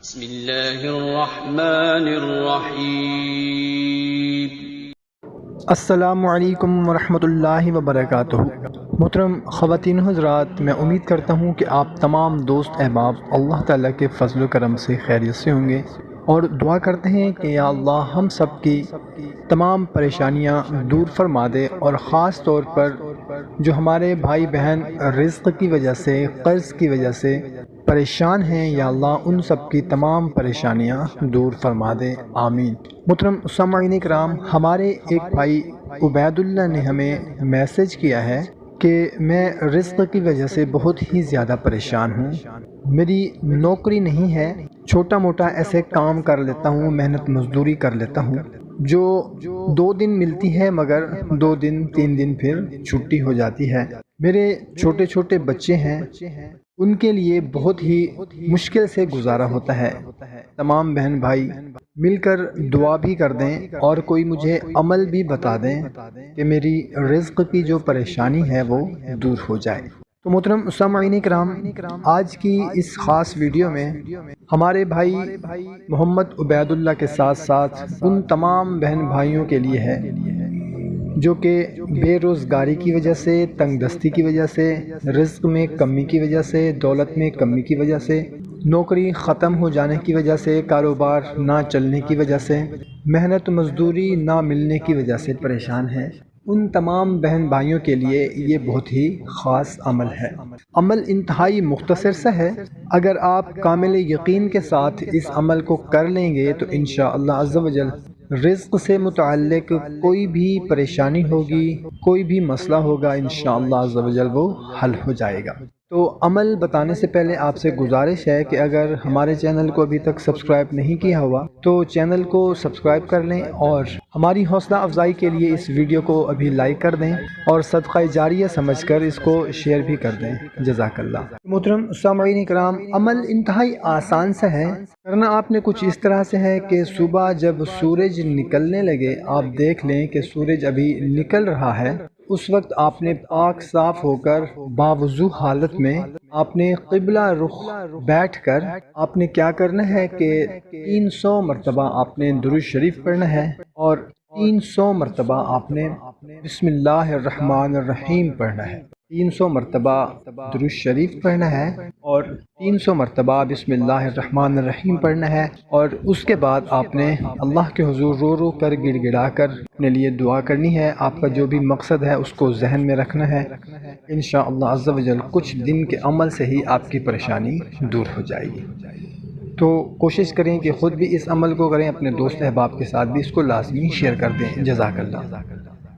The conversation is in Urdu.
بسم اللہ الرحمن الرحیم۔ السلام علیکم ورحمۃ اللہ وبرکاتہ۔ محترم خواتین و حضرات، میں امید کرتا ہوں کہ آپ تمام دوست احباب اللہ تعالیٰ کے فضل و کرم سے خیریت سے ہوں گے، اور دعا کرتے ہیں کہ یا اللہ ہم سب کی تمام پریشانیاں دور فرما دے، اور خاص طور پر جو ہمارے بھائی بہن رزق کی وجہ سے، قرض کی وجہ سے پریشان ہیں، یا اللہ ان سب کی تمام پریشانیاں دور فرما دے، آمین۔ محترم سامعین کرام، ہمارے ایک بھائی عبید اللہ نے ہمیں میسج کیا ہے کہ میں رزق کی وجہ سے بہت ہی زیادہ پریشان ہوں، میری نوکری نہیں ہے، چھوٹا موٹا ایسے کام کر لیتا ہوں، محنت مزدوری کر لیتا ہوں جو 2 دن ملتی ہے، مگر 2 دن 3 دن پھر چھٹی ہو جاتی ہے۔ میرے چھوٹے چھوٹے بچے ہیں، ان کے لیے بہت ہی مشکل سے گزارا ہوتا ہے۔ تمام بہن بھائی مل کر دعا بھی کر دیں، اور کوئی مجھے عمل بھی بتا دیں کہ میری رزق کی جو پریشانی ہے وہ دور ہو جائے۔ تو محترم سامعین کرام، آج کی اس خاص ویڈیو میں ہمارے بھائی محمد عبید اللہ کے ساتھ ساتھ ان تمام بہن بھائیوں کے لیے ہے جو کہ بے روزگاری کی وجہ سے، تنگ دستی کی وجہ سے، رزق میں کمی کی وجہ سے، دولت میں کمی کی وجہ سے، نوکری ختم ہو جانے کی وجہ سے، کاروبار نہ چلنے کی وجہ سے، محنت مزدوری نہ ملنے کی وجہ سے پریشان ہیں۔ ان تمام بہن بھائیوں کے لیے یہ بہت ہی خاص عمل ہے۔ عمل انتہائی مختصر سا ہے، اگر آپ کامل یقین کے ساتھ اس عمل کو کر لیں گے تو انشاءاللہ عز و جل رزق سے متعلق کوئی بھی پریشانی ہوگی، کوئی بھی مسئلہ ہوگا، انشاءاللہ عز و جل وہ حل ہو جائے گا۔ تو عمل بتانے سے پہلے آپ سے گزارش ہے کہ اگر ہمارے چینل کو ابھی تک سبسکرائب نہیں کیا ہوا تو چینل کو سبسکرائب کر لیں، اور ہماری حوصلہ افزائی کے لیے اس ویڈیو کو ابھی لائک کر دیں، اور صدقہ جاریہ سمجھ کر اس کو شیئر بھی کر دیں، جزاک اللہ۔ محترم سامعین کرام، عمل انتہائی آسان سا ہے، کرنا آپ نے کچھ اس طرح سے ہے کہ صبح جب سورج نکلنے لگے، آپ دیکھ لیں کہ سورج ابھی نکل رہا ہے، اس وقت آپ نے پاک صاف ہو کر باوضو حالت میں آپ نے قبلہ رخ بیٹھ کر آپ نے کیا کرنا ہے کہ 300 مرتبہ آپ نے درود شریف پڑھنا ہے، اور 300 مرتبہ آپ نے بسم اللہ الرحمن الرحیم پڑھنا ہے۔ 300 مرتبہ درود شریف پڑھنا ہے اور 300 مرتبہ بسم اللہ الرحمن الرحیم پڑھنا ہے، اور اس کے بعد آپ نے اللہ کے حضور رو رو کر گڑ گڑا کر اپنے لیے دعا کرنی ہے۔ آپ کا جو بھی مقصد ہے اس کو ذہن میں رکھنا ہے، انشاءاللہ عز و جل کچھ دن کے عمل سے ہی آپ کی پریشانی دور ہو جائے گی۔ تو کوشش کریں کہ خود بھی اس عمل کو کریں، اپنے دوست احباب کے ساتھ بھی اس کو لازمی شیئر کر دیں، جزاک اللہ۔